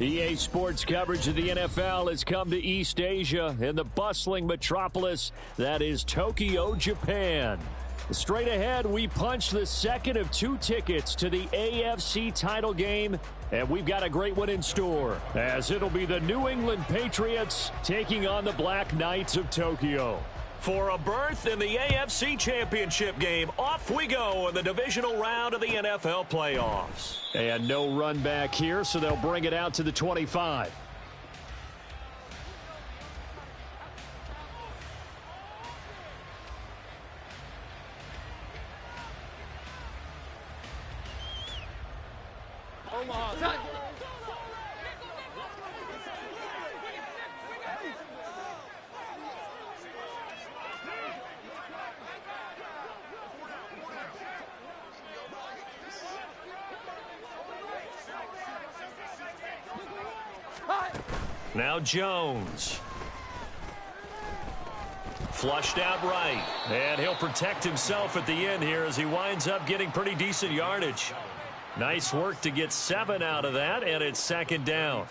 EA Sports coverage of the NFL has come to East Asia in the bustling metropolis that is Tokyo, Japan. Straight ahead, we punch the second of 2 tickets to the AFC title game, and we've got a great one in store, as it'll be the New England Patriots taking on the Black Knights of Tokyo. For a berth in the AFC Championship game, off we go in the divisional round of the NFL playoffs. And no run back here, so they'll bring it out to the 25. Now Jones. Flushed out right. And he'll protect himself at the end here as he winds up getting pretty decent yardage. Nice work to get 7 out of that, and it's second down.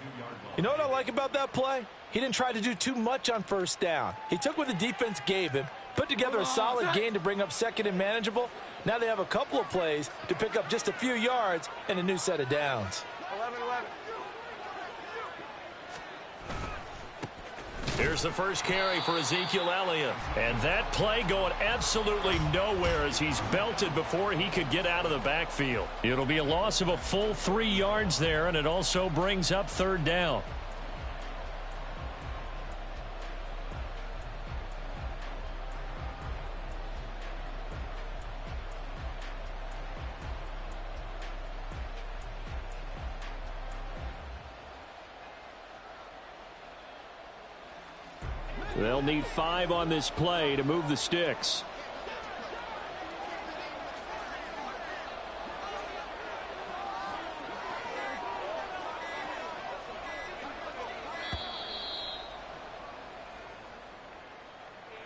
You know what I like about that play? He didn't try to do too much on first down. He took what the defense gave him, put together a solid gain to bring up second and manageable. Now they have a couple of plays to pick up just a few yards and a new set of downs. 11-11. Here's the first carry for Ezekiel Elliott. And that play going absolutely nowhere as he's belted before he could get out of the backfield. It'll be a loss of a full 3 yards there, and it also brings up third down. They'll need 5 on this play to move the sticks.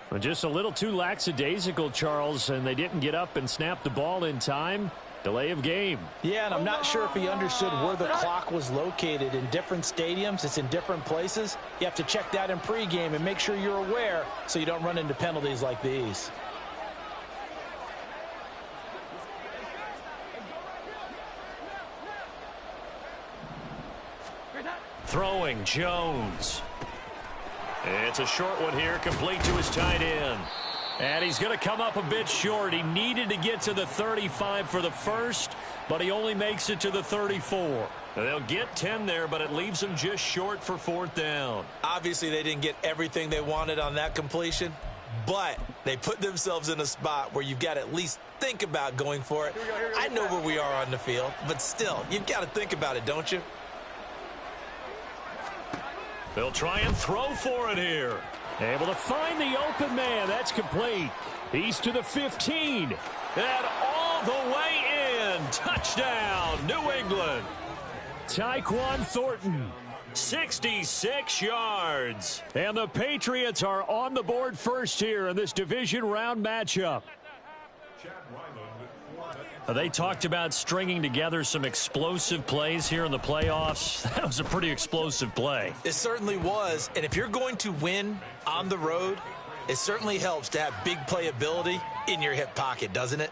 Well, just a little too lackadaisical, Charles, and they didn't get up and snap the ball in time. Delay of game. Yeah, and I'm not sure if he understood where the clock was located. In different stadiums, it's in different places. You have to check that in pregame and make sure you're aware so you don't run into penalties like these. Throwing Jones. It's a short one here, complete to his tight end. And he's going to come up a bit short. He needed to get to the 35 for the first, but he only makes it to the 34. They'll get 10 there, but it leaves them just short for fourth down. Obviously, they didn't get everything they wanted on that completion, but they put themselves in a spot where you've got to at least think about going for it. I know where we are on the field, but still, you've got to think about it, don't you? They'll try and throw for it here. Able to find the open man. That's complete. He's to the 15. And all the way in. Touchdown, New England. Tyquan Thornton. 66 yards. And the Patriots are on the board first here in this division round matchup. They talked about stringing together some explosive plays here in the playoffs. That was a pretty explosive play. It certainly was. And if you're going to win on the road, it certainly helps to have big playability in your hip pocket, doesn't it?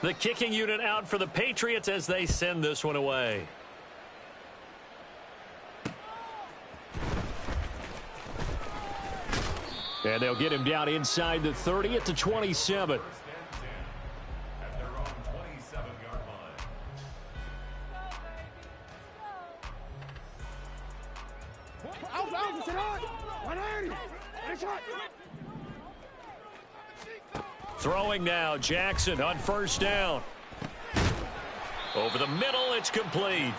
The kicking unit out for the Patriots as they send this one away. And they'll get him down inside the 30 at the 27. Throwing now, Jackson on first down. Over the middle, it's complete.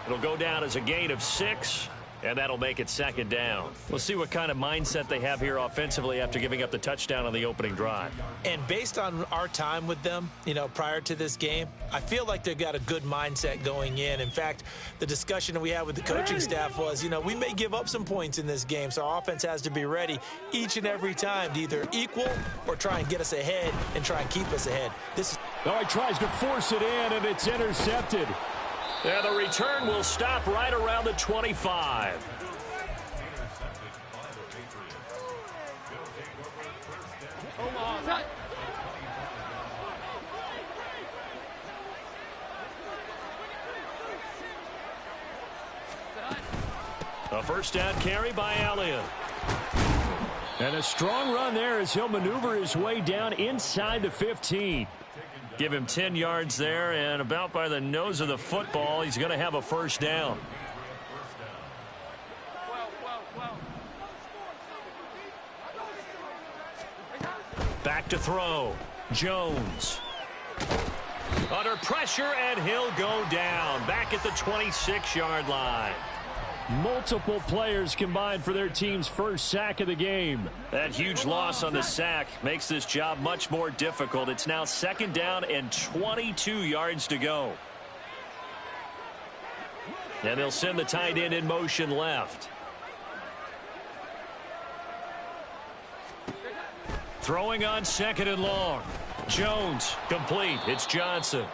It'll go down as a gain of 6. And that'll make it second down. We'll see what kind of mindset they have here offensively after giving up the touchdown on the opening drive. And based on our time with them, prior to this game, I feel like they've got a good mindset going in. In fact, the discussion that we had with the coaching staff was, we may give up some points in this game, so our offense has to be ready each and every time to either equal or try and get us ahead and try and keep us ahead. Oh, he tries to force it in, and it's intercepted. And the return will stop right around the 25. A first down carry by Elliott. And a strong run there as he'll maneuver his way down inside the 15. Give him 10 yards there, and about by the nose of the football, he's going to have a first down. Back to throw. Jones. Under pressure, and he'll go down. Back at the 26-yard line. Multiple players combined for their team's first sack of the game. That huge loss on the sack makes this job much more difficult. It's now second down and 22 yards to go. And they'll send the tight end in motion left. Throwing on second and long. Jones complete. It's Johnson.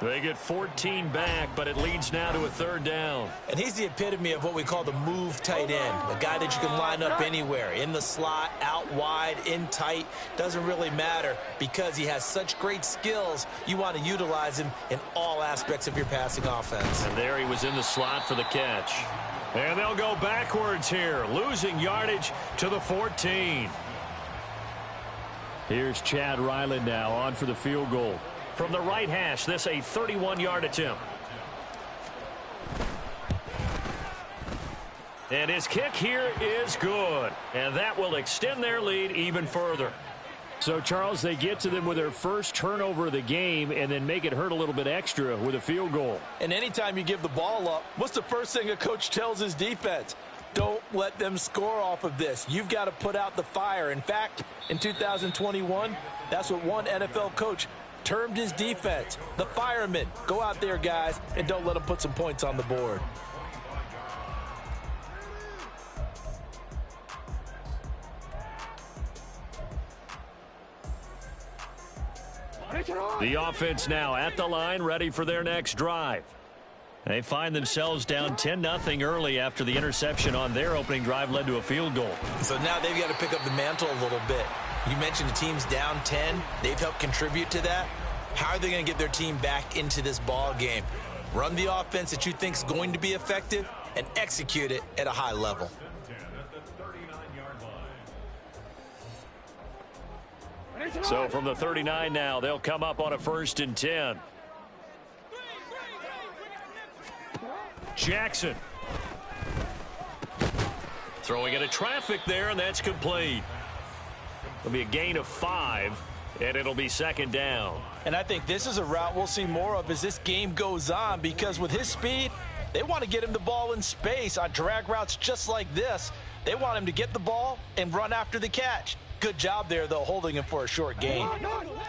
They get 14 back, but it leads now to a third down. And he's the epitome of what we call the move tight end. A guy that you can line up anywhere. In the slot, out wide, in tight. Doesn't really matter because he has such great skills. You want to utilize him in all aspects of your passing offense. And there he was in the slot for the catch. And they'll go backwards here, losing yardage to the 14. Here's Chad Ryland now on for the field goal. From the right hash, this a 31-yard attempt. And his kick here is good. And that will extend their lead even further. So, Charles, they get to them with their first turnover of the game and then make it hurt a little bit extra with a field goal. And anytime you give the ball up, what's the first thing a coach tells his defense? Don't let them score off of this. You've got to put out the fire. In fact, in 2021, that's what one NFL coach termed his defense, the firemen. Go out there, guys, and don't let them put some points on the board. The offense now at the line, ready for their next drive. They find themselves down 10-0 early after the interception on their opening drive led to a field goal. So now they've got to pick up the mantle a little bit. You mentioned the team's down 10. They've helped contribute to that. How are they going to get their team back into this ball game? Run the offense that you think is going to be effective and execute it at a high level. So from the 39 now, they'll come up on a 1st and 10. Jackson. Throwing into traffic there, and that's complete. It'll be a gain of 5, and it'll be second down. And I think this is a route we'll see more of as this game goes on, because with his speed, they want to get him the ball in space on drag routes just like this. They want him to get the ball and run after the catch. Good job there, though, holding him for a short gain.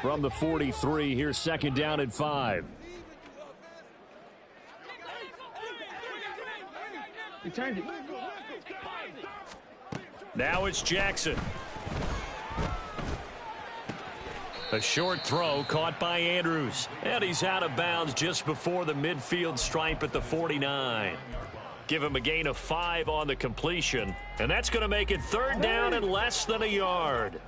From the 43, here's second down and 5. Now it's Jackson. A short throw caught by Andrews. And he's out of bounds just before the midfield stripe at the 49. Give him a gain of 5 on the completion. And that's going to make it third down and less than a yard.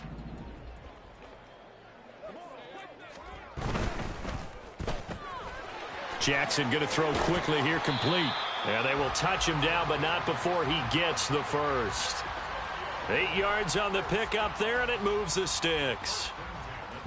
Jackson going to throw quickly here, complete. And they will touch him down, but not before he gets the first. 8 yards on the pickup there, and it moves the sticks.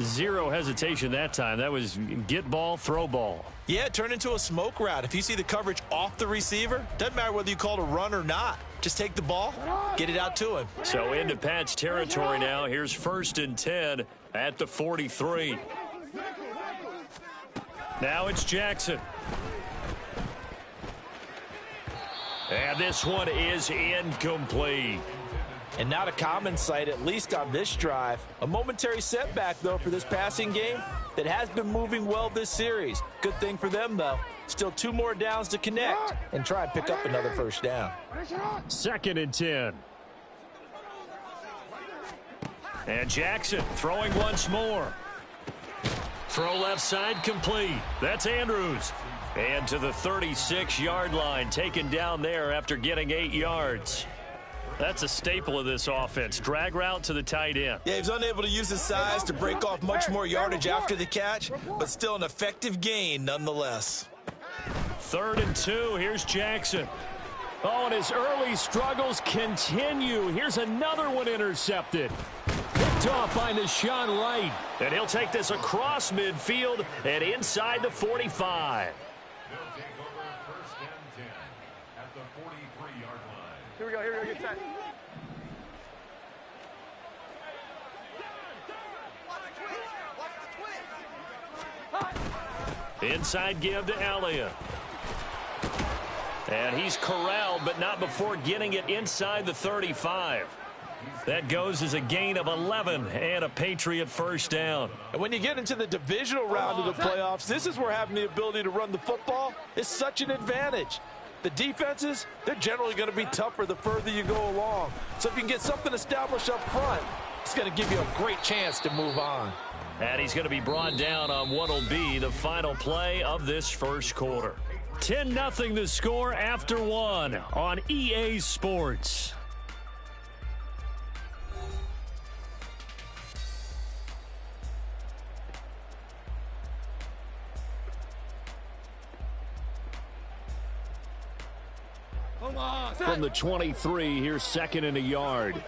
Zero hesitation that time. That was get ball, throw ball. Yeah, turn into a smoke route. If you see the coverage off the receiver, doesn't matter whether you call it a run or not. Just take the ball, get it out to him. So into Pat's territory now. Here's 1st and 10 at the 43. Now it's Jackson. And this one is incomplete. And not a common sight, at least on this drive. A momentary setback, though, for this passing game that has been moving well this series. Good thing for them, though. Still 2 more downs to connect and try and pick up another first down. 2nd and 10. And Jackson throwing once more. Throw left side complete. That's Andrews. And to the 36-yard line, taken down there after getting 8 yards. That's a staple of this offense. Drag route to the tight end. Yeah, he was unable to use his size to break off much more yardage after the catch, but still an effective gain nonetheless. 3rd and 2. Here's Jackson. Oh, and his early struggles continue. Here's another one intercepted. Picked off by Deshaun Wright. And he'll take this across midfield and inside the 45. Here we go, get set. Inside give to Elliott. And he's corralled, but not before getting it inside the 35. That goes as a gain of 11 and a Patriot first down. And when you get into the divisional round of the playoffs, this is where having the ability to run the football is such an advantage. The defenses, they're generally going to be tougher the further you go along. So if you can get something established up front, it's going to give you a great chance to move on. And he's going to be brought down on what will be the final play of this first quarter. 10-0 the score after 1 on EA Sports. From the 23, here's 2nd and a yard.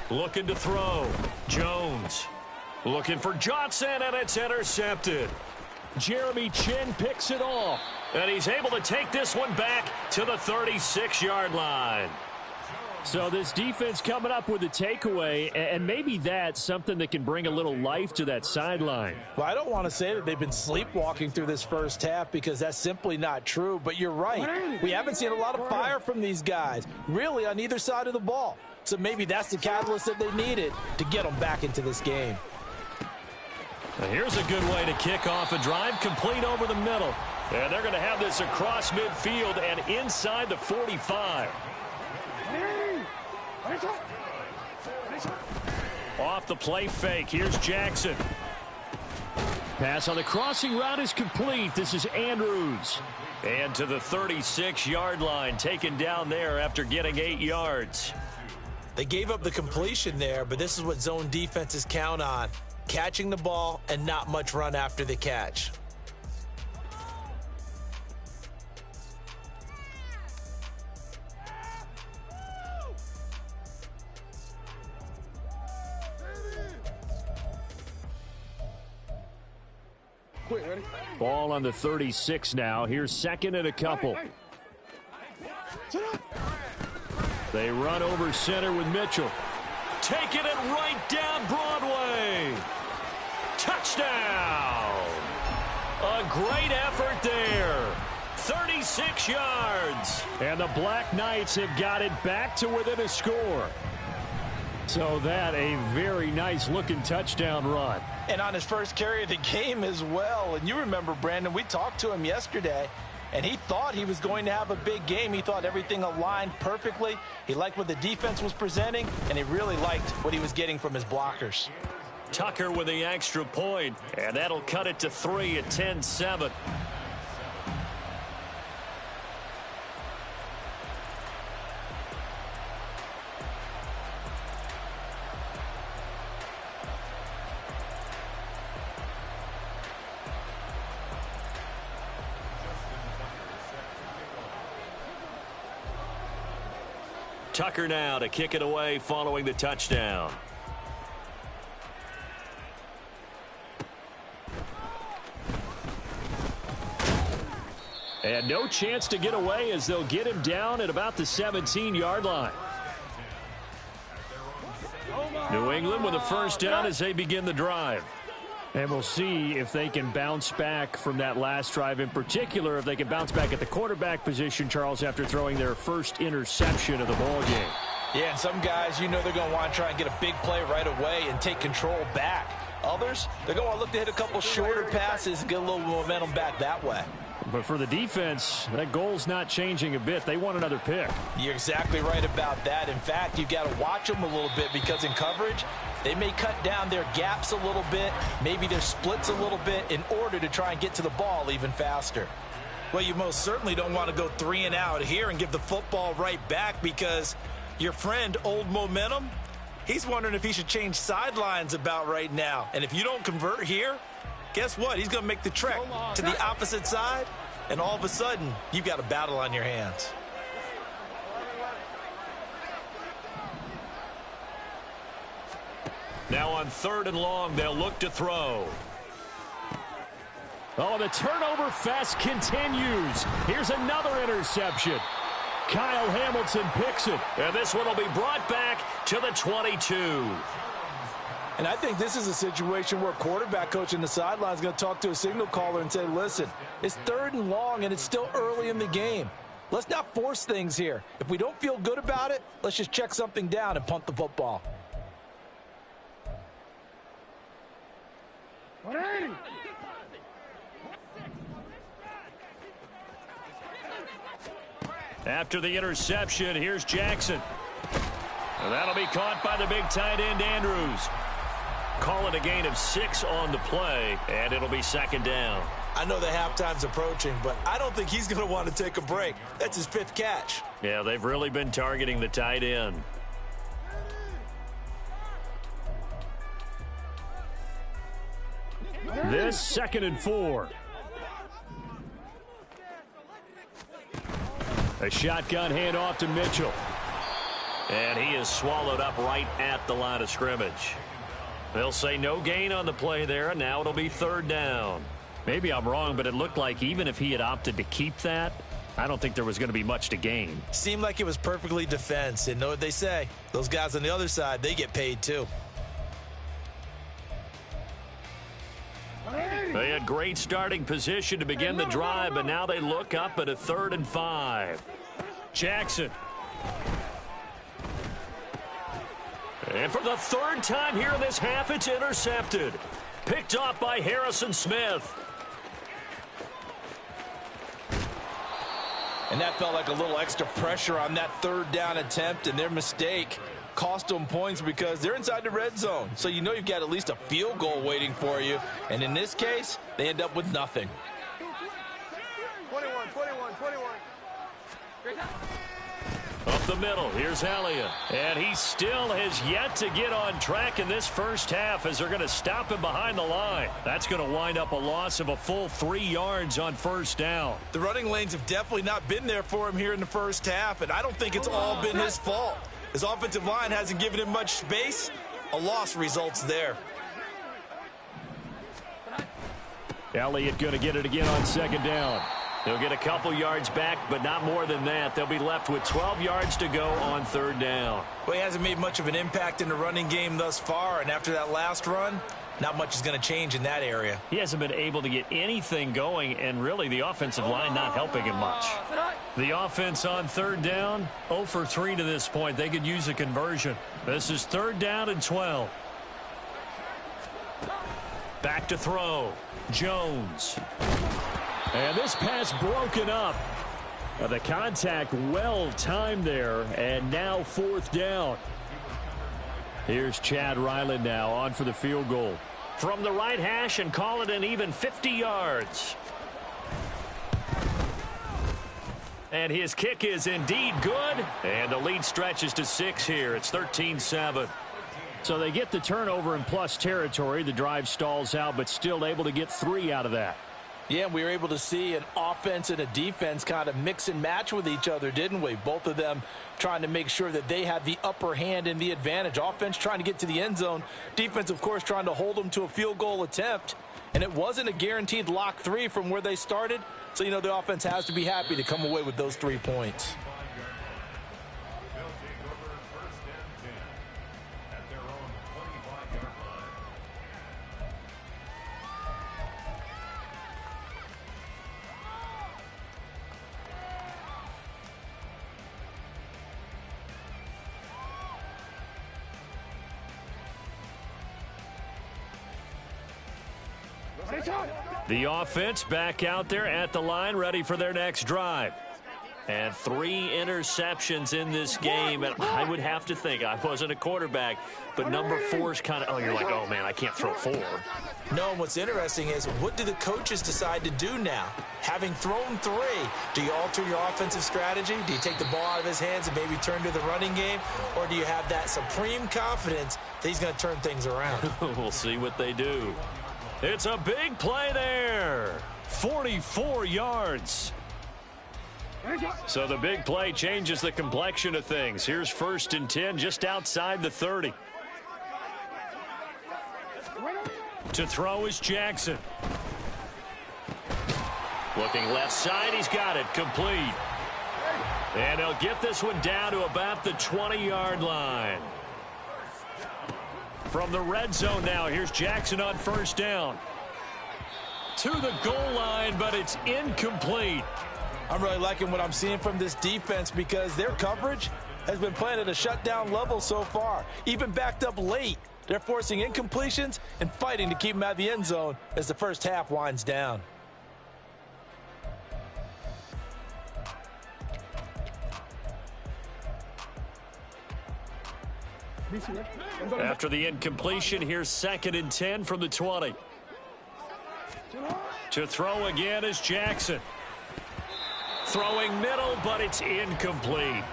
Looking to throw. Jones. Looking for Johnson, and it's intercepted. Jeremy Chin picks it off. And he's able to take this one back to the 36-yard line. So this defense coming up with a takeaway, and maybe that's something that can bring a little life to that sideline. Well, I don't want to say that they've been sleepwalking through this first half because that's simply not true, but you're right. We haven't seen a lot of fire from these guys, really on either side of the ball. So maybe that's the catalyst that they needed to get them back into this game. Now here's a good way to kick off a drive, complete over the middle. And they're going to have this across midfield and inside the 45. Off the play fake. Here's Jackson. Pass on the crossing route is complete. This is Andrews. And to the 36-yard line, taken down there after getting 8 yards. They gave up the completion there, but this is what zone defenses count on. Catching the ball and not much run after the catch. Ball on the 36 now. Here's 2nd and a couple. They run over center with Mitchell. Taking it right down Broadway. Touchdown. A great effort there. 36 yards. And the Black Knights have got it back to within a score. So that a very nice looking touchdown run. And on his first carry of the game as well. And you remember, Brandon, we talked to him yesterday, and he thought he was going to have a big game. He thought everything aligned perfectly. He liked what the defense was presenting, and he really liked what he was getting from his blockers. Tucker with the extra point, and that'll cut it to 3 at 10-7. Tucker now to kick it away following the touchdown. And no chance to get away as they'll get him down at about the 17-yard line. New England with a first down as they begin the drive. And we'll see if they can bounce back from that last drive, in particular, if they can bounce back at the quarterback position, Charles, after throwing their first interception of the ball game. Yeah, and some guys, you know they're going to want to try and get a big play right away and take control back. Others, they're going to look to hit a couple shorter passes and get a little momentum back that way. But for the defense, that goal's not changing a bit. They want another pick. You're exactly right about that. In fact, you've got to watch them a little bit because in coverage, they may cut down their gaps a little bit, maybe their splits a little bit in order to try and get to the ball even faster. Well, you most certainly don't want to go 3 and out here and give the football right back because your friend, Old Momentum, he's wondering if he should change sidelines about right now. And if you don't convert here, guess what? He's going to make the trek to the opposite side, and all of a sudden, you've got a battle on your hands. Now on 3rd and long, they'll look to throw. Oh, the turnover fest continues. Here's another interception. Kyle Hamilton picks it. And this one will be brought back to the 22. And I think this is a situation where quarterback coach in the sideline is going to talk to a signal caller and say, listen, it's 3rd and long and it's still early in the game. Let's not force things here. If we don't feel good about it, let's just check something down and punt the football. 180. After the interception, here's Jackson. And that'll be caught by the big tight end, Andrews. Call it a gain of 6 on the play, and it'll be 2nd down. I know the halftime's approaching, but I don't think he's going to want to take a break. That's his 5th catch. Yeah, they've really been targeting the tight end. This 2nd and 4. A shotgun handoff to Mitchell. And he is swallowed up right at the line of scrimmage. They'll say no gain on the play there, and now it'll be 3rd down. Maybe I'm wrong, but it looked like even if he had opted to keep that, I don't think there was going to be much to gain. Seemed like it was perfectly defense. And know what they say? Those guys on the other side, they get paid too. They had great starting position to begin the drive, but now they look up at a 3rd and 5. Jackson. And for the 3rd time here in this half, it's intercepted. Picked off by Harrison Smith. And that felt like a little extra pressure on that 3rd down attempt, and their mistake cost them points because they're inside the red zone. So you know you've got at least a field goal waiting for you. And in this case, they end up with nothing. 21. Up the middle, here's Elliott. And he still has yet to get on track in this first half as they're going to stop him behind the line. That's going to wind up a loss of a full 3 yards on 1st down. The running lanes have definitely not been there for him here in the first half, and I don't think it's all been his fault. His offensive line hasn't given him much space. A loss results there. Elliott going to get it again on 2nd down. They'll get a couple yards back, but not more than that. They'll be left with 12 yards to go on 3rd down. Well, he hasn't made much of an impact in the running game thus far, and after that last run, not much is going to change in that area. He hasn't been able to get anything going, and really the offensive line not helping him much. The offense on 3rd down, 0 for 3 to this point. They could use a conversion. This is 3rd down and 12. Back to throw. Jones. And this pass broken up. The contact well timed there, and now 4th down. Here's Chad Ryland now on for the field goal. From the right hash and call it an even 50 yards. And his kick is indeed good. And the lead stretches to 6 here. It's 13-7. So they get the turnover in plus territory. The drive stalls out, but still able to get 3 out of that. Yeah, we were able to see an offense and a defense kind of mix and match with each other, didn't we? Both of them trying to make sure that they had the upper hand and the advantage. Offense trying to get to the end zone. Defense, of course, trying to hold them to a field goal attempt. And it wasn't a guaranteed lock 3 from where they started. So, you know, the offense has to be happy to come away with those 3 points. The offense back out there at the line, ready for their next drive. And 3 interceptions in this game, and I would have to think, I wasn't a quarterback, but number 4 is kind of, oh, you're like, oh, man, I can't throw 4. No, and what's interesting is, what do the coaches decide to do now? Having thrown 3, do you alter your offensive strategy? Do you take the ball out of his hands and maybe turn to the running game? Or do you have that supreme confidence that he's going to turn things around? We'll see what they do. It's a big play there. 44 yards. So the big play changes the complexion of things. Here's 1st and 10 just outside the 30. To throw is Jackson. Looking left side, he's got it, complete. And he'll get this one down to about the 20-yard line. From the red zone now, here's Jackson on 1st down. To the goal line, but it's incomplete. I'm really liking what I'm seeing from this defense because their coverage has been playing at a shutdown level so far. Even backed up late, they're forcing incompletions and fighting to keep them out of the end zone as the first half winds down. After the incompletion, here's 2nd and 10 from the 20. To throw again is Jackson. Throwing middle, but it's incomplete.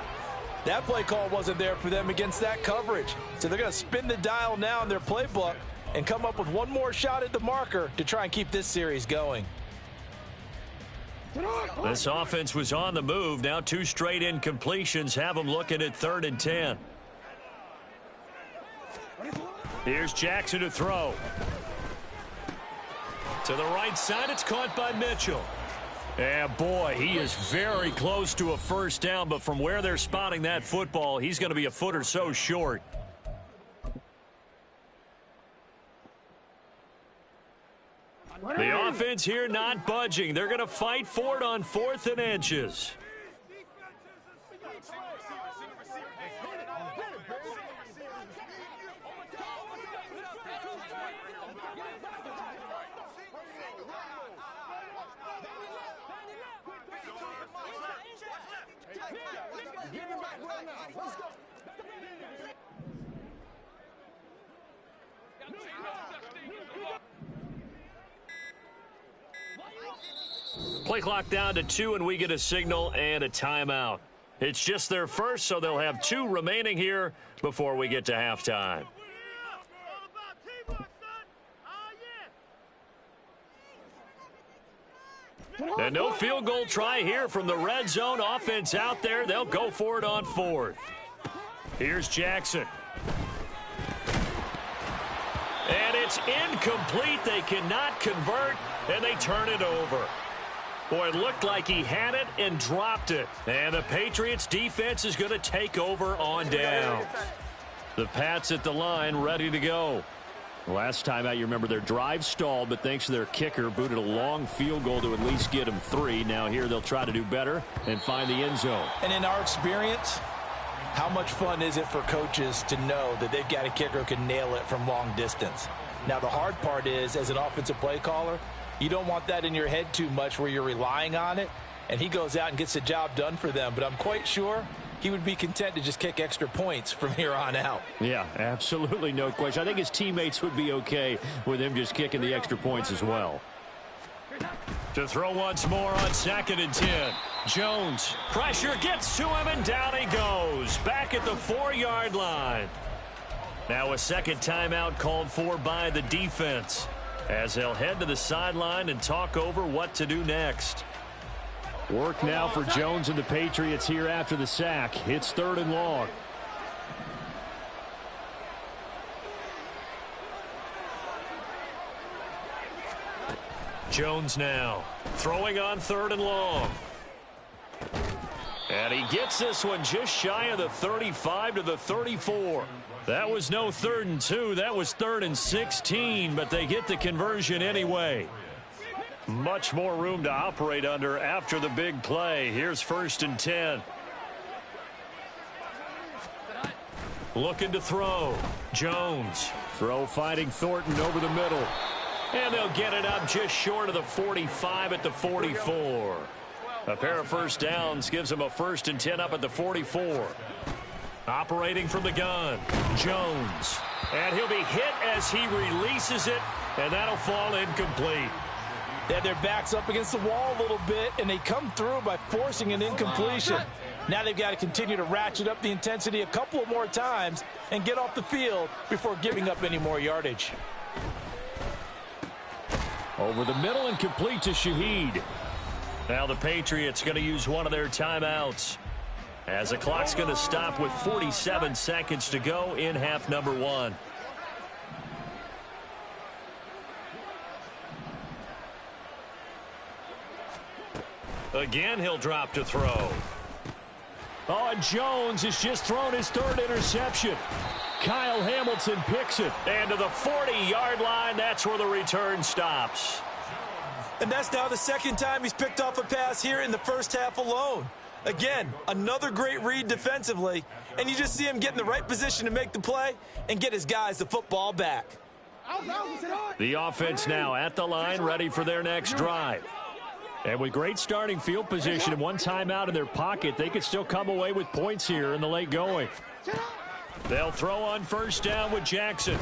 That play call wasn't there for them against that coverage. So they're going to spin the dial now in their playbook and come up with one more shot at the marker to try and keep this series going. This offense was on the move. Now 2 straight incompletions have them looking at 3rd and 10. Here's Jackson to throw. To the right side, it's caught by Mitchell. And boy, he is very close to a 1st down, but from where they're spotting that football, he's going to be a foot or so short. The offense here not budging. They're going to fight for it on 4th and inches. Play clock down to 2, and we get a signal and a timeout. It's just their first, so they'll have 2 remaining here before we get to halftime. And no field goal try here from the red zone. Offense out there. They'll go for it on 4th. Here's Jackson. And it's incomplete. They cannot convert, and they turn it over. Boy, it looked like he had it and dropped it. And the Patriots defense is going to take over on down. The Pats at the line ready to go. Last time out, you remember their drive stalled, but thanks to their kicker, booted a long field goal to at least get them 3. Now here they'll try to do better and find the end zone. And in our experience, how much fun is it for coaches to know that they've got a kicker who can nail it from long distance? Now the hard part is, as an offensive play caller, you don't want that in your head too much where you're relying on it, and he goes out and gets the job done for them. But I'm quite sure he would be content to just kick extra points from here on out. Yeah, absolutely no question. I think his teammates would be okay with him just kicking the extra points as well. To throw once more on 2nd and 10. Jones, pressure gets to him, and down he goes. Back at the 4-yard line. Now a second timeout called for by the defense, as they'll head to the sideline and talk over what to do next. Work now for Jones and the Patriots here after the sack. It's 3rd and long. Jones now throwing on 3rd and long. And he gets this one just shy of the 35 to the 34. That was no 3rd and 2. That was 3rd and 16, but they get the conversion anyway. Much more room to operate under after the big play. Here's 1st and 10. Looking to throw. Jones. Throw finding Thornton over the middle. And they'll get it up just short of the 45 at the 44. A pair of first downs gives them a 1st and 10 up at the 44. Operating from the gun, Jones. And he'll be hit as he releases it, and that'll fall incomplete. They had their backs up against the wall a little bit, and they come through by forcing an incompletion. Now they've got to continue to ratchet up the intensity a couple of more times and get off the field before giving up any more yardage. Over the middle and complete to Shaheed. Now the Patriots going to use one of their timeouts, as the clock's going to stop with 47 seconds to go in half number 1. Again, he'll drop to throw. Oh, and Jones has just thrown his 3rd interception. Kyle Hamilton picks it. And to the 40-yard line, that's where the return stops. And that's now the 2nd time he's picked off a pass here in the first half alone. Again, another great read defensively, and you just see him get in the right position to make the play and get his guys the football back. The offense now at the line, ready for their next drive. And with great starting field position and one timeout in their pocket, they could still come away with points here in the late going. They'll throw on 1st down with Jackson.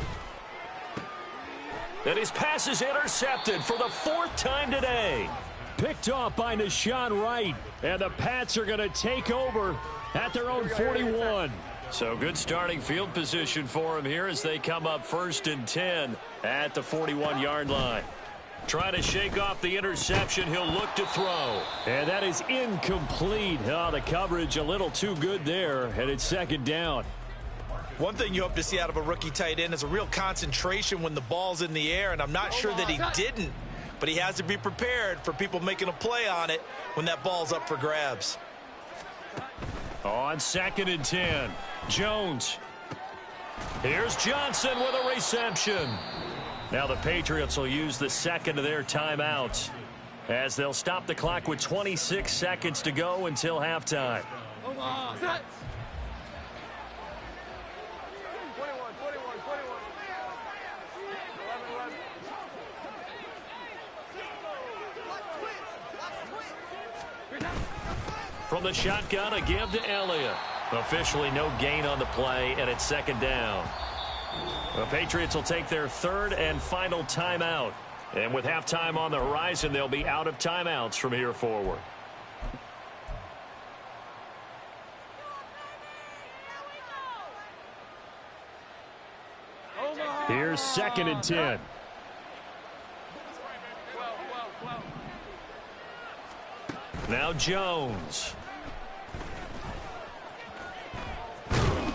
And his pass is intercepted for the 4th time today. Picked off by Nahshon Wright. And the Pats are going to take over at their own 41. So good starting field position for him here as they come up 1st and 10 at the 41-yard line. Trying to shake off the interception. He'll look to throw. And that is incomplete. Oh, the coverage a little too good there. And it's 2nd down. One thing you hope to see out of a rookie tight end is a real concentration when the ball's in the air, and I'm not sure that he didn't, but he has to be prepared for people making a play on it when that ball's up for grabs. On 2nd and 10, Jones. Here's Johnson with a reception. Now the Patriots will use the 2nd of their timeouts, as they'll stop the clock with 26 seconds to go until halftime. From the shotgun, a give to Elliott. Officially no gain on the play, and it's 2nd down. The Patriots will take their 3rd and final timeout. And with halftime on the horizon, they'll be out of timeouts from here forward. Here's 2nd and 10. Now Jones.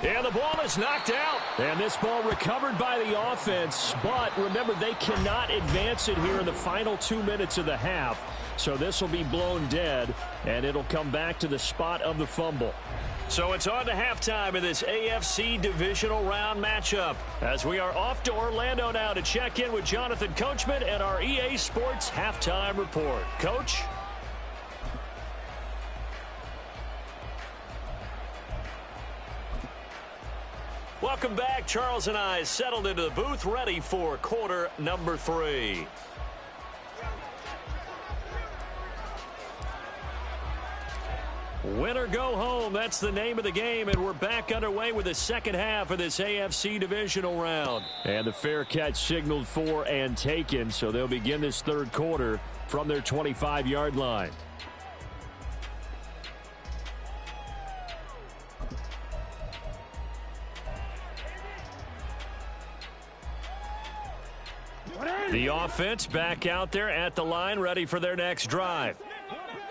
And the ball is knocked out. And this ball recovered by the offense. But remember, they cannot advance it here in the final 2 minutes of the half. So this will be blown dead, and it'll come back to the spot of the fumble. So it's on to halftime in this AFC divisional round matchup, as we are off to Orlando now to check in with Jonathan Coachman and our EA Sports halftime report. Coach? Welcome back. Charles and I settled into the booth, ready for quarter number 3. Win or go home, that's the name of the game, and we're back underway with the 2nd half of this AFC divisional round. And the fair catch signaled for and taken, so they'll begin this 3rd quarter from their 25-yard line. The offense back out there at the line, ready for their next drive.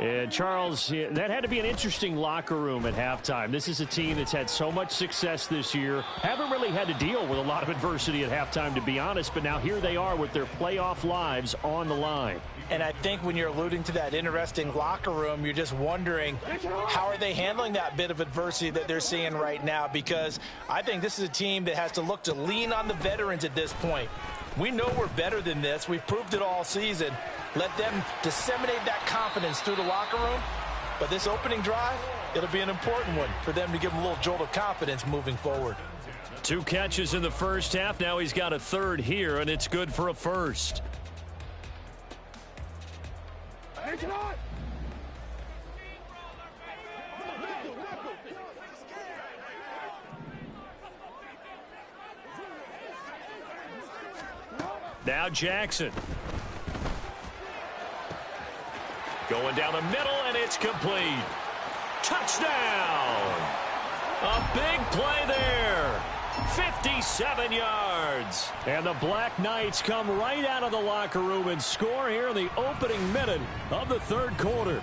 And Charles, that had to be an interesting locker room at halftime. This is a team that's had so much success this year. Haven't really had to deal with a lot of adversity at halftime, to be honest. But now here they are with their playoff lives on the line. And I think when you're alluding to that interesting locker room, you're just wondering, how are they handling that bit of adversity that they're seeing right now? Because I think this is a team that has to look to lean on the veterans at this point. We know we're better than this. We've proved it all season. Let them disseminate that confidence through the locker room. But this opening drive, it'll be an important one for them to give them a little jolt of confidence moving forward. 2 catches in the first half. Now he's got a 3rd here, and it's good for a 1st. Now Jackson. Going down the middle, and it's complete. Touchdown! A big play there. 57 yards. And the Black Knights come right out of the locker room and score here in the opening minute of the third quarter.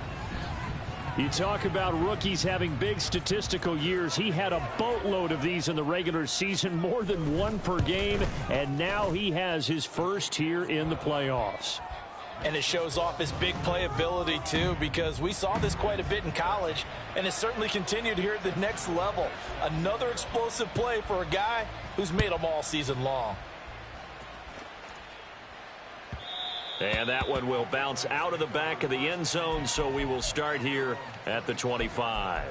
You talk about rookies having big statistical years. He had a boatload of these in the regular season, more than one per game, and now he has his first here in the playoffs. And it shows off his big playability, too, because we saw this quite a bit in college, and it certainly continued here at the next level. Another explosive play for a guy who's made them all season long. And that one will bounce out of the back of the end zone, so we will start here at the 25.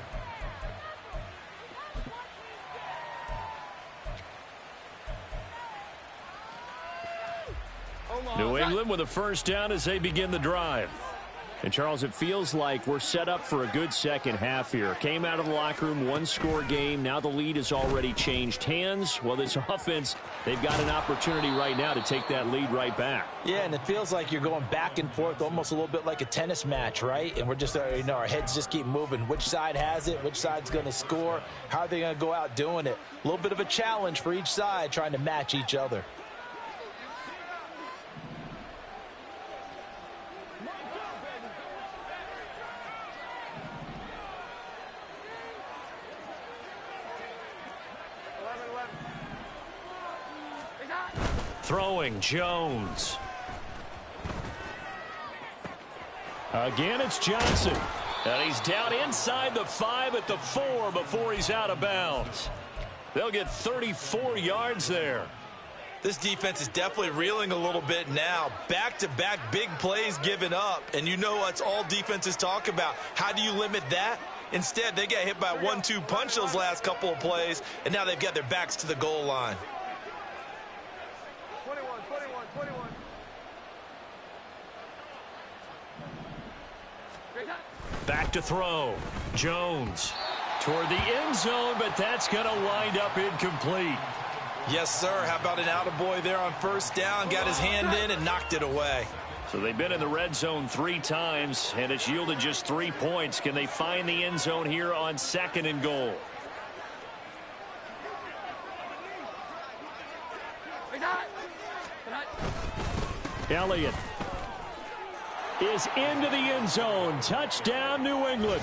New England with a first down as they begin the drive. And, Charles, it feels like we're set up for a good second half here. Came out of the locker room, one-score game. Now the lead has already changed hands. Well, this offense, they've got an opportunity right now to take that lead right back. Yeah, and it feels like you're going back and forth, almost a little bit like a tennis match, right? And we're just, our heads just keep moving. Which side has it? Which side's going to score? How are they going to go out doing it? A little bit of a challenge for each side, trying to match each other. Throwing Jones. Again, it's Johnson. And he's down inside the 5 at the 4 before he's out of bounds. They'll get 34 yards there. This defense is definitely reeling a little bit now. Back-to-back big plays given up. And you know what's all defenses talk about. How do you limit that? Instead, they got hit by a 1-2 punch those last couple of plays, and now they've got their backs to the goal line. 21. Back to throw. Jones toward the end zone, but that's going to wind up incomplete. Yes, sir. How about an attaboy there on first down? Got his hand in and knocked it away. So they've been in the red zone 3 times, and it's yielded just 3 points. Can they find the end zone here on 2nd and goal? Elliott is into the end zone. Touchdown, New England.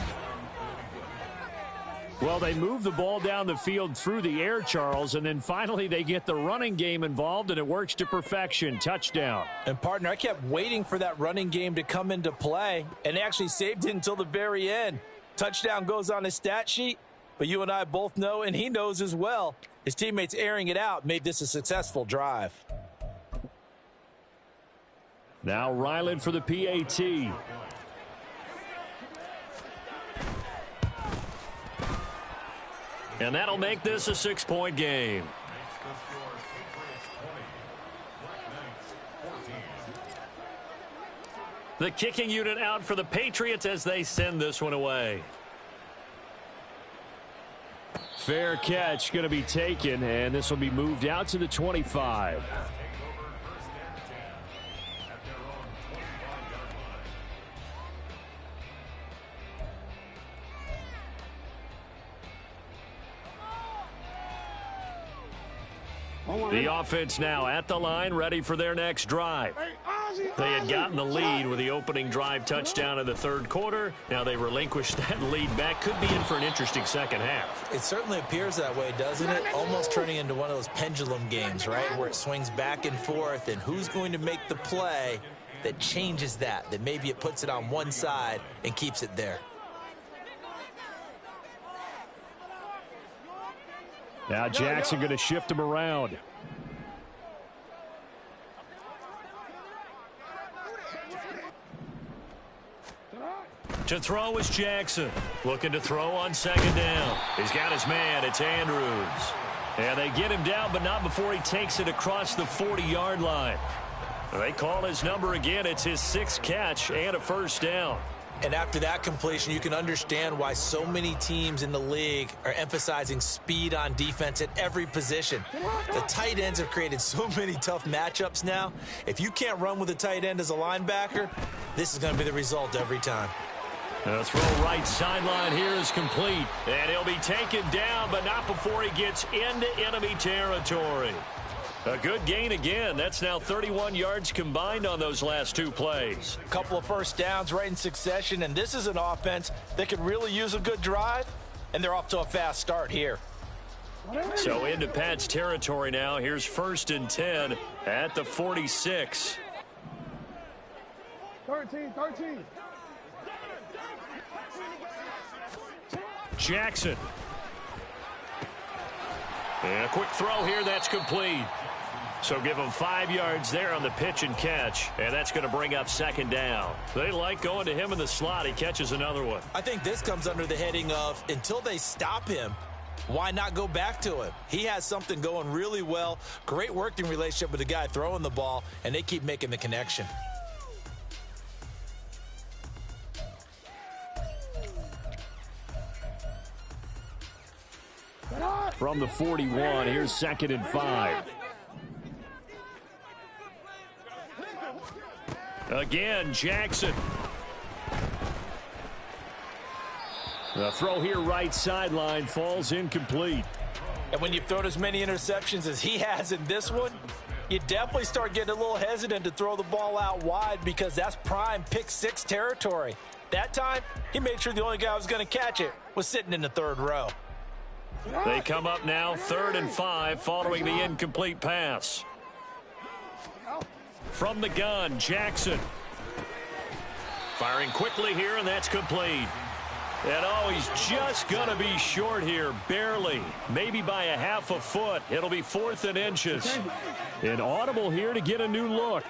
Well, they move the ball down the field through the air, Charles, and then finally they get the running game involved, and it works to perfection. Touchdown. And, partner, I kept waiting for that running game to come into play, and they actually saved it until the very end. Touchdown goes on his stat sheet, but you and I both know, and he knows as well, his teammates airing it out made this a successful drive. Now Ryland for the PAT. And that'll make this a 6-point game. The kicking unit out for the Patriots as they send this one away. Fair catch going to be taken, and this will be moved out to the 25. The offense now at the line, ready for their next drive. They had gotten the lead with the opening drive touchdown in the third quarter. Now they relinquish that lead back. Could be in for an interesting second half. It certainly appears that way, doesn't it? Almost turning into one of those pendulum games, right, where it swings back and forth, and who's going to make the play that changes that maybe it puts it on one side and keeps it there. Now Jackson going to shift him around. To throw is Jackson. Looking to throw on second down. He's got his man. It's Andrews. And they get him down, but not before he takes it across the 40-yard line. They call his number again. It's his 6th catch and a first down. And after that completion, you can understand why so many teams in the league are emphasizing speed on defense at every position. The tight ends have created so many tough matchups now. If you can't run with a tight end as a linebacker, this is going to be the result every time. The throw right sideline here is complete. And he'll be taken down, but not before he gets into enemy territory. A good gain again. That's now 31 yards combined on those last 2 plays. A couple of first downs right in succession, and this is an offense that could really use a good drive, and they're off to a fast start here. So into Pat's territory now. Here's 1st and 10 at the 46. 13. Jackson. And a quick throw here. That's complete. So give him 5 yards there on the pitch and catch, and that's going to bring up 2nd down. They like going to him in the slot. He catches another one. I think this comes under the heading of until they stop him, why not go back to him? He has something going really well. Great working relationship with the guy throwing the ball, and they keep making the connection. From the 41, here's 2nd and 5. Again, Jackson. The throw here right sideline falls incomplete. And when you've thrown as many interceptions as he has in this one, you definitely start getting a little hesitant to throw the ball out wide because that's prime pick 6 territory. That time, he made sure the only guy who was going to catch it was sitting in the 3rd row. They come up now 3rd and 5 following the incomplete pass. From the gun, Jackson. Firing quickly here, and that's complete. And oh, he's just going to be short here, barely. Maybe by a half a foot. It'll be 4th and inches. An audible here to get a new look.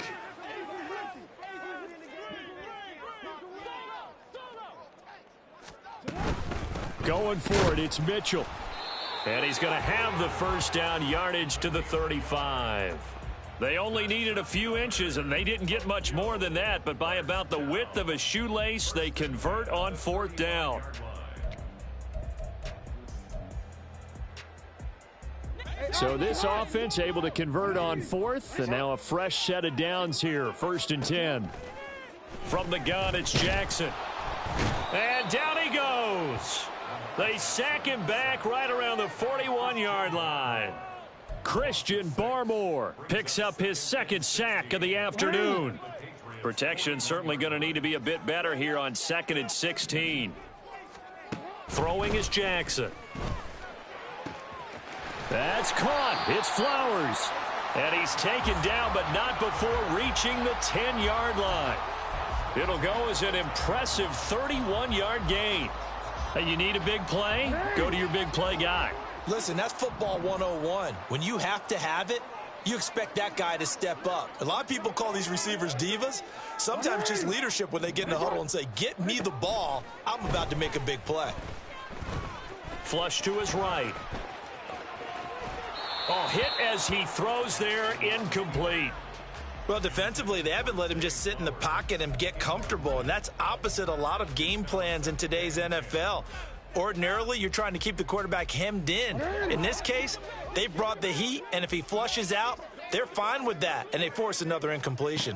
Going for it, it's Mitchell. And he's going to have the first down, yardage to the 35. They only needed a few inches, and they didn't get much more than that. But by about the width of a shoelace, they convert on 4th down. So this offense able to convert on 4th, and now a fresh set of downs here, 1st and 10. From the gun, it's Jackson. And down he goes. They sack him back right around the 41-yard line. Christian Barmore picks up his 2nd sack of the afternoon. Protection certainly going to need to be a bit better here on 2nd and 16. Throwing is Jackson. That's caught. It's Flowers. And he's taken down, but not before reaching the 10-yard line. It'll go as an impressive 31-yard gain. Hey, you need a big play? Go to your big play guy. Listen, that's football 101. When you have to have it, you expect that guy to step up. A lot of people call these receivers divas. Sometimes just leadership when they get in the huddle and say, get me the ball. I'm about to make a big play. Flush to his right. Oh, hit as he throws there, incomplete. Well, defensively, they haven't let him just sit in the pocket and get comfortable, and that's opposite a lot of game plans in today's NFL. Ordinarily, you're trying to keep the quarterback hemmed in. In this case, they brought the heat, and if he flushes out, they're fine with that, and they force another incompletion.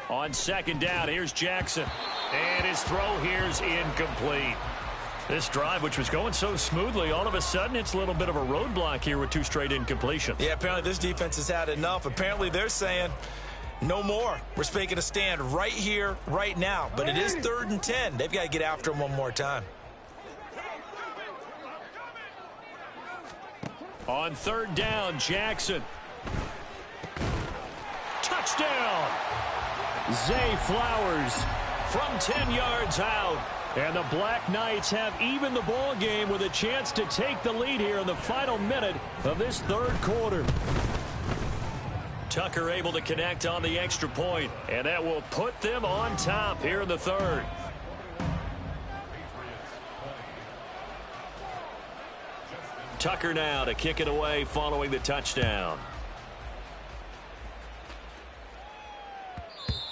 On 2nd down, here's Jackson. And his throw here's incomplete. This drive, which was going so smoothly, all of a sudden it's a little bit of a roadblock here with 2 straight incompletions. Yeah, apparently this defense has had enough. Apparently they're saying, no more. We're making a stand right here, right now. But it is 3rd and 10. They've got to get after him one more time. On 3rd down, Jackson. Touchdown! Zay Flowers From 10 yards out. And the Black Knights have evened the ball game with a chance to take the lead here in the final minute of this 3rd quarter. Tucker able to connect on the extra point, and that will put them on top here in the 3rd. Tucker now to kick it away following the touchdown.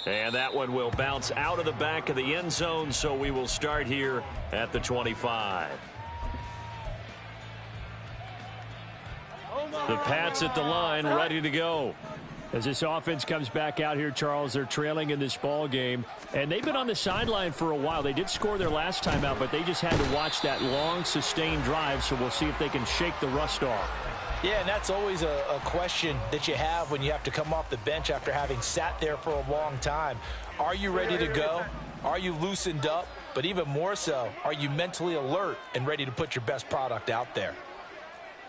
And that one will bounce out of the back of the end zone, so we will start here at the 25. The Pats at the line, ready to go. As this offense comes back out here, Charles, they're trailing in this ball game, and they've been on the sideline for a while. They did score their last time out, but they just had to watch that long, sustained drive, so we'll see if they can shake the rust off. Yeah, and that's always a question that you have when you have to come off the bench after having sat there for a long time. Are you ready to go? Are you loosened up? But even more so, are you mentally alert and ready to put your best product out there?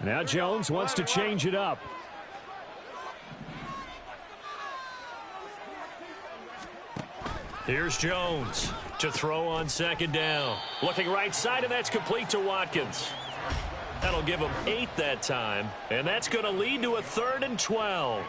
Now Jones wants to change it up. Here's Jones to throw on second down. Looking right side, and that's complete to Watkins. That'll give him 8 that time, and that's going to lead to a 3rd and 12.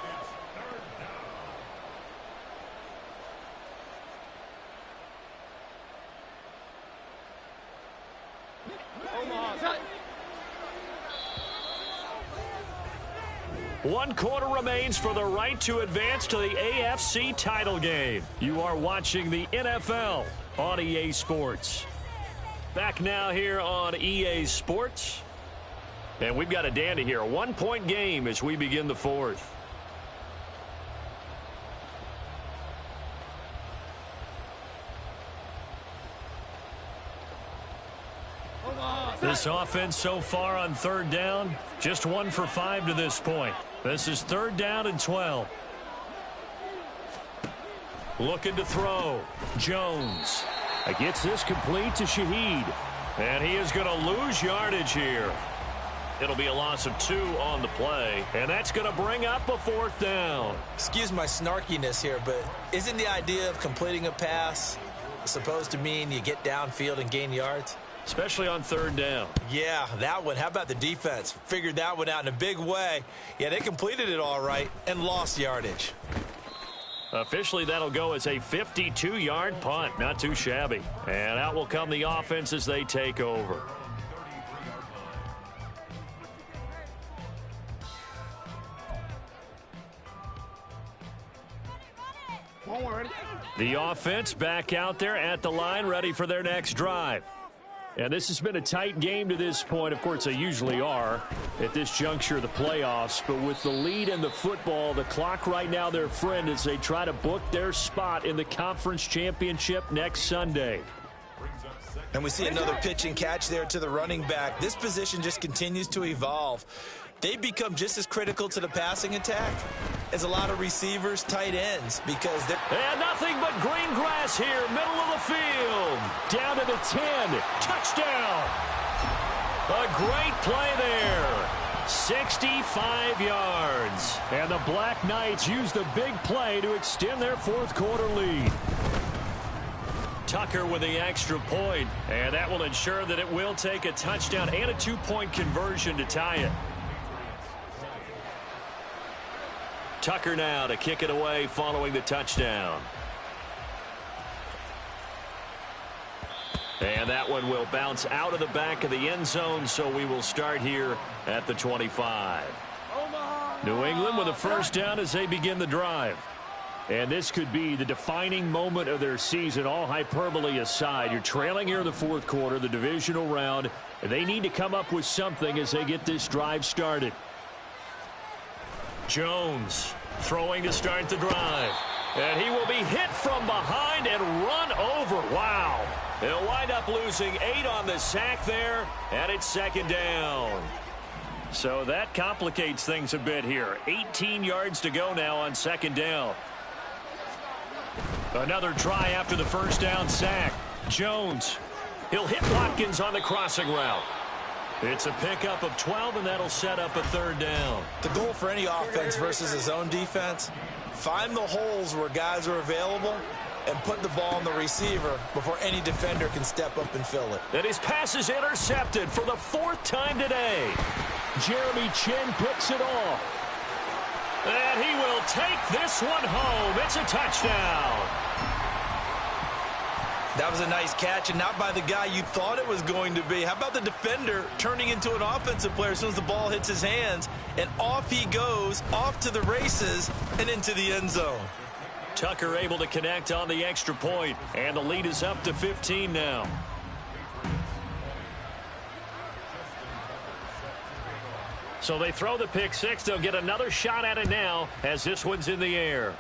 One quarter remains for the right to advance to the AFC title game. You are watching the NFL on EA Sports. Back now here on EA Sports. And we've got a dandy here. A 1-point game as we begin the 4th. This offense so far on 3rd down, just 1 for 5 to this point. This is 3rd down and 12. Looking to throw. Jones. Gets this complete to Shaheed. And he is going to lose yardage here. It'll be a loss of 2 on the play, and that's going to bring up a 4th down. Excuse my snarkiness here, but isn't the idea of completing a pass supposed to mean you get downfield and gain yards? Especially on 3rd down. Yeah, that one. How about the defense? Figured that one out in a big way. Yeah, they completed it all right and lost yardage. Officially, that'll go as a 52-yard punt. Not too shabby. And out will come the offense as they take over. The offense back out there at the line, ready for their next drive. And this has been a tight game to this point. Of course, they usually are at this juncture of the playoffs. But with the lead in the football, the clock right now their friend as they try to book their spot in the conference championship next Sunday. And we see another pitch and catch there to the running back. This position just continues to evolve. They become just as critical to the passing attack as a lot of receivers, tight ends, because they're... And nothing but green grass here, middle of the field. Down to the 10. Touchdown. A great play there. 65 yards. And the Black Knights use the big play to extend their 4th quarter lead. Tucker with the extra point, and that will ensure that it will take a touchdown and a 2-point conversion to tie it. Tucker now to kick it away following the touchdown. And that one will bounce out of the back of the end zone, so we will start here at the 25. New England with a 1st down as they begin the drive. And this could be the defining moment of their season, all hyperbole aside. You're trailing here in the 4th quarter, the divisional round. They need to come up with something as they get this drive started. Jones throwing to start the drive. And he will be hit from behind and run over. Wow. They'll wind up losing 8 on the sack there, and it's 2nd down. So that complicates things a bit here. 18 yards to go now on 2nd down. Another try after the 1st down sack. Jones. He'll hit Watkins on the crossing route. It's a pickup of 12, and that'll set up a 3rd down. The goal for any offense versus a zone defense, find the holes where guys are available and put the ball on the receiver before any defender can step up and fill it. And his pass is intercepted for the 4th time today. Jeremy Chin picks it off. And he will take this one home. It's a touchdown. That was a nice catch, and not by the guy you thought it was going to be. How about the defender turning into an offensive player as soon as the ball hits his hands, and off he goes, off to the races, and into the end zone. Tucker able to connect on the extra point, and the lead is up to 15 now. So they throw the pick six. They'll get another shot at it now as this one's in the air.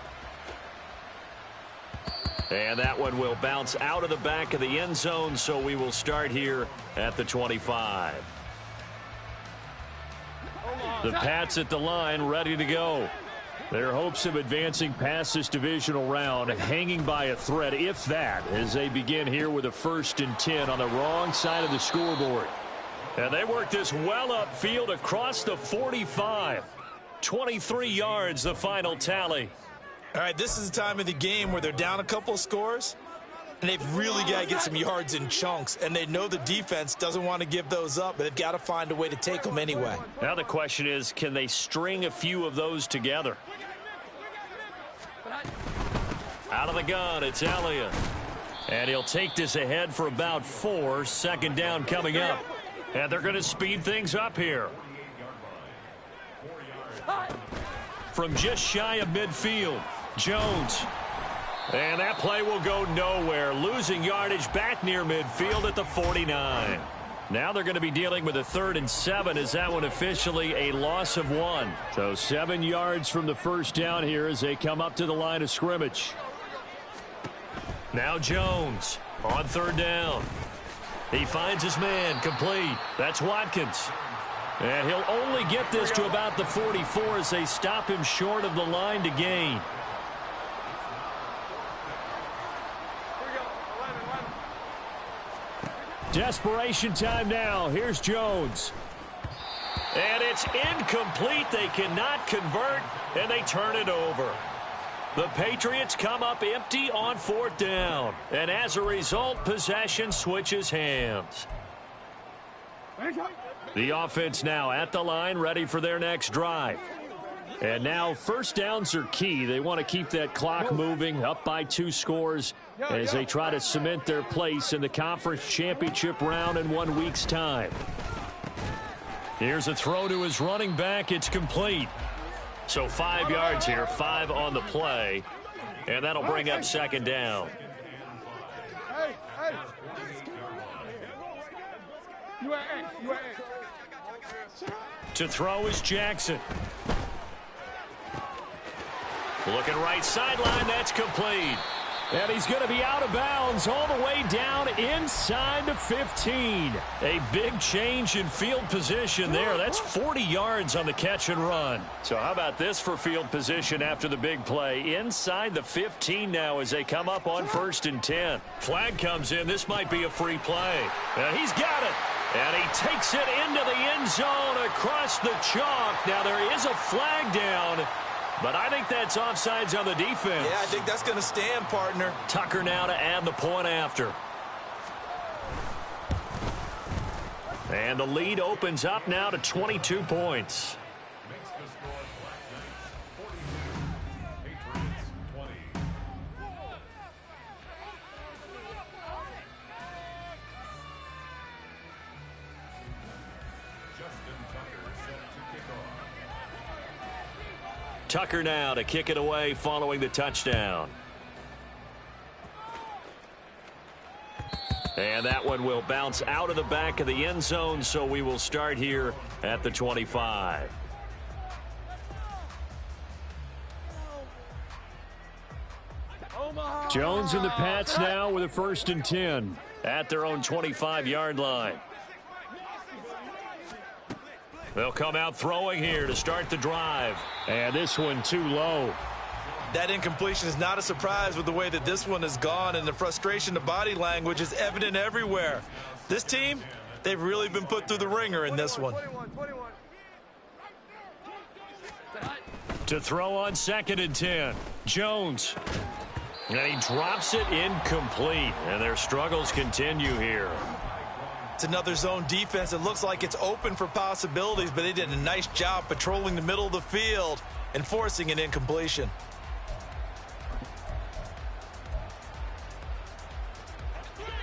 And that one will bounce out of the back of the end zone, so we will start here at the 25. The Pats at the line, ready to go. Their hopes of advancing past this divisional round hanging by a thread, if that, as they begin here with a 1st and 10 on the wrong side of the scoreboard. And they work this well upfield across the 45. 23 yards, the final tally. All right, this is the time of the game where they're down a couple of scores, and they've really got to get some yards in chunks, and they know the defense doesn't want to give those up, but they've got to find a way to take them anyway. Now the question is, can they string a few of those together? Out of the gun, it's Elliott. And he'll take this ahead for about 4. 2nd down coming up. And they're going to speed things up here. From just shy of midfield, Jones. And that play will go nowhere. Losing yardage back near midfield at the 49. Now they're going to be dealing with a 3rd and 7. Is that one officially a loss of 1? So 7 yards from the 1st down here as they come up to the line of scrimmage. Now Jones on 3rd down. He finds his man, complete. That's Watkins. And he'll only get this to about the 44 as they stop him short of the line to gain. Desperation time now. Here's Jones. And it's incomplete. They cannot convert, and they turn it over. The Patriots come up empty on 4th down. And as a result, possession switches hands. The offense now at the line, ready for their next drive. And now 1st downs are key. They want to keep that clock moving, up by 2 scores as they try to cement their place in the conference championship round in 1 week's time. Here's a throw to his running back. It's complete. So 5 yards here, 5 on the play, and that'll bring up 2nd down. To throw is Jackson. Looking right sideline, that's complete. And he's going to be out of bounds all the way down inside the 15. A big change in field position there. That's 40 yards on the catch and run. So how about this for field position after the big play? Inside the 15 now as they come up on 1st and 10. Flag comes in. This might be a free play. And he's got it. And he takes it into the end zone across the chalk. Now there is a flag down. But I think that's offsides on the defense. Yeah, I think that's going to stand, partner. Tucker now to add the point after. And the lead opens up now to 22 points. Tucker now to kick it away following the touchdown. And that one will bounce out of the back of the end zone, so we will start here at the 25. Jones and the Pats now with a 1st and 10 at their own 25-yard line. They'll come out throwing here to start the drive. And this one too low. That incompletion is not a surprise with the way that this one has gone, and the frustration, the body language is evident everywhere. This team, they've really been put through the ringer in this one. To throw on 2nd and 10. Jones. And he drops it incomplete. And their struggles continue here. It's another zone defense. It looks like it's open for possibilities, but they did a nice job patrolling the middle of the field and forcing an incompletion.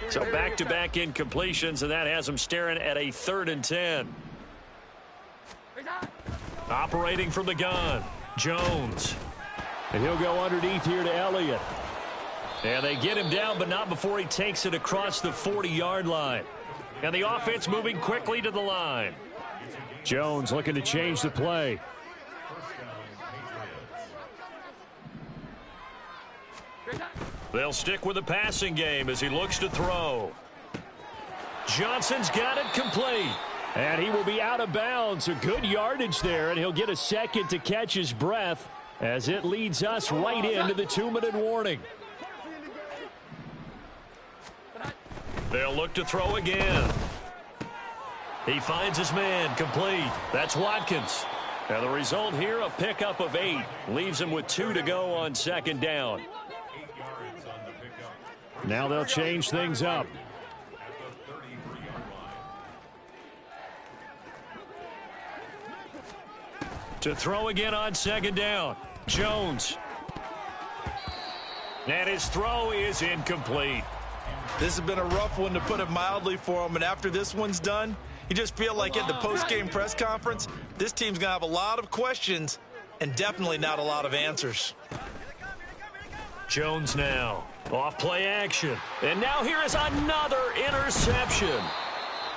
So back-to-back incompletions, and that has them staring at a 3rd and 10. Operating from the gun, Jones. And he'll go underneath here to Elliott. And they get him down, but not before he takes it across the 40-yard line. And the offense moving quickly to the line. Jones looking to change the play. They'll stick with the passing game as he looks to throw. Johnson's got it complete. And he will be out of bounds. A good yardage there, and he'll get a second to catch his breath as it leads us right into the 2-minute warning. They'll look to throw again. He finds his man complete. That's Watkins. And the result here, a pickup of 8. Leaves him with 2 to go on second down. Now they'll change things up. To throw again on second down. Jones. And his throw is incomplete. This has been a rough one, to put it mildly, for him. And after this one's done, you just feel like at the post-game press conference, this team's going to have a lot of questions and definitely not a lot of answers. Jones now. Off play action. And now here is another interception.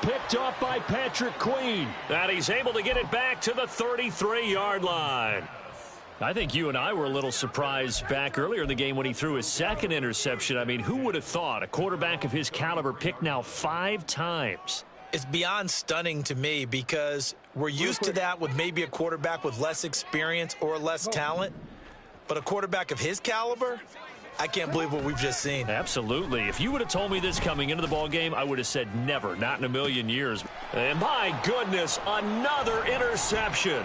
Picked off by Patrick Queen. And he's able to get it back to the 33-yard line. I think you and I were a little surprised back earlier in the game when he threw his second interception. I mean, who would have thought a quarterback of his caliber picked now 5 times? It's beyond stunning to me, because we're used to that with maybe a quarterback with less experience or less talent. But a quarterback of his caliber, I can't believe what we've just seen. Absolutely. If you would have told me this coming into the ball game, I would have said never, not in a million years. And my goodness, another interception.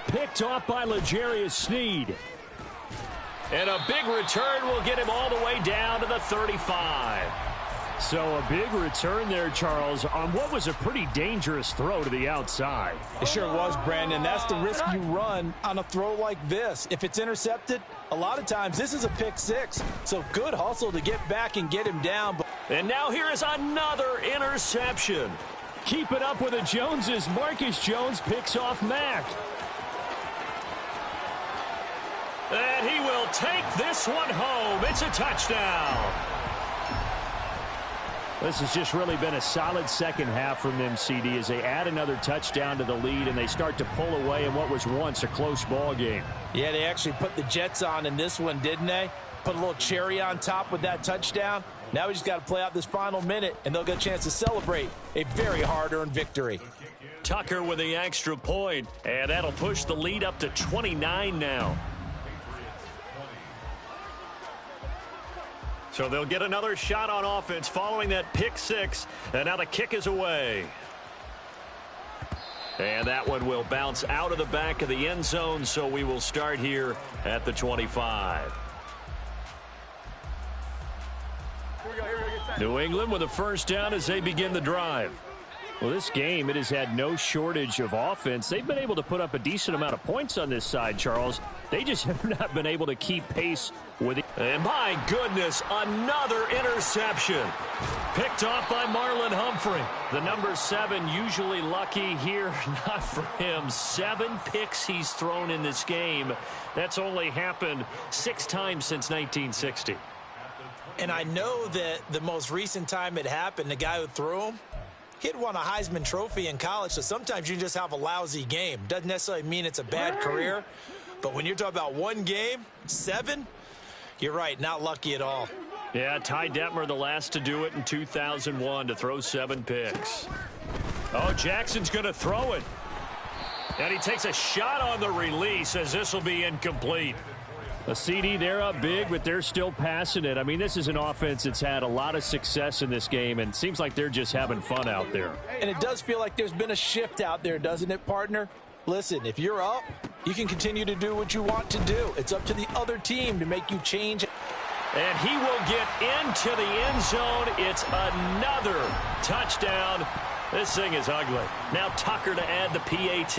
Picked off by L'Jarius Sneed. And a big return will get him all the way down to the 35. So a big return there, Charles, on what was a pretty dangerous throw to the outside. It sure was, Brandon. That's the risk you run on a throw like this. If it's intercepted, a lot of times this is a pick 6. So good hustle to get back and get him down. And now here is another interception. Keep it up with the Joneses. Marcus Jones picks off Mack. And he will take this one home. It's a touchdown. This has just really been a solid second half from them, CD, as they add another touchdown to the lead and they start to pull away in what was once a close ball game. Yeah, they actually put the Jets on in this one, didn't they? Put a little cherry on top with that touchdown. Now we just got to play out this final minute, and they'll get a chance to celebrate a very hard-earned victory. Tucker with the extra point, and that'll push the lead up to 29 now. So they'll get another shot on offense following that pick 6. And now the kick is away. And that one will bounce out of the back of the end zone. So we will start here at the 25. New England with a first down as they begin the drive. Well, this game, it has had no shortage of offense. They've been able to put up a decent amount of points on this side, Charles. They just have not been able to keep pace with it. And my goodness, another interception. Picked off by Marlon Humphrey. The number 7 usually lucky here. Not for him. 7 picks he's thrown in this game. That's only happened 6 times since 1960. And I know that the most recent time it happened, the guy who threw him, he'd won a Heisman Trophy in college, so sometimes you just have a lousy game. Doesn't necessarily mean it's a bad career, but when you're talking about one game, 7, you're right, not lucky at all. Yeah, Ty Detmer, the last to do it in 2001, to throw 7 picks. Oh, Jackson's going to throw it. And he takes a shot on the release as this will be incomplete. A CD, they're up big, but they're still passing it. I mean, this is an offense that's had a lot of success in this game, and it seems like they're just having fun out there. And it does feel like there's been a shift out there, doesn't it, partner? Listen, if you're up, you can continue to do what you want to do. It's up to the other team to make you change. And he will get into the end zone. It's another touchdown. This thing is ugly. Now Tucker to add the PAT.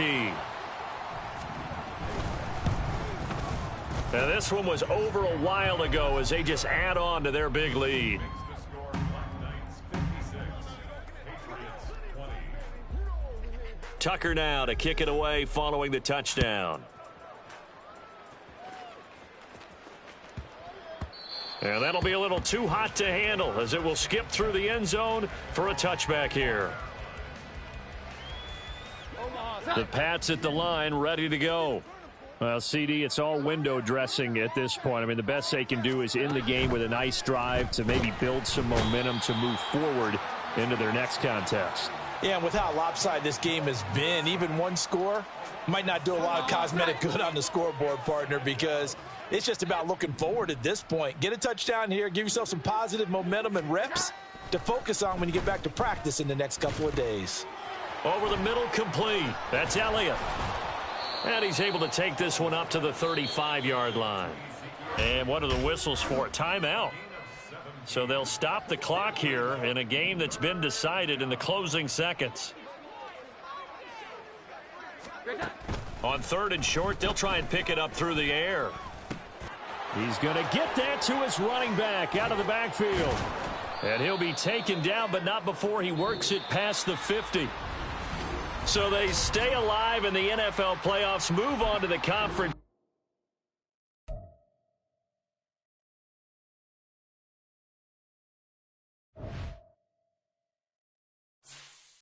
Now this one was over a while ago as they just add on to their big lead. Tucker now to kick it away following the touchdown. And that'll be a little too hot to handle as it will skip through the end zone for a touchback here. The Pats at the line, ready to go. Well, CD, it's all window dressing at this point. I mean, the best they can do is in the game with a nice drive to maybe build some momentum to move forward into their next contest. Yeah, and with how lopsided this game has been, even one score might not do a lot of cosmetic good on the scoreboard, partner, because it's just about looking forward at this point. Get a touchdown here, give yourself some positive momentum and reps to focus on when you get back to practice in the next couple of days. Over the middle, complete. That's Elliott. And he's able to take this one up to the 35-yard line. And what are the whistles for? Timeout. So they'll stop the clock here in a game that's been decided in the closing seconds. On 3rd and short, they'll try and pick it up through the air. He's going to get that to his running back out of the backfield. And he'll be taken down, but not before he works it past the 50. So they stay alive in the NFL playoffs, move on to the conference.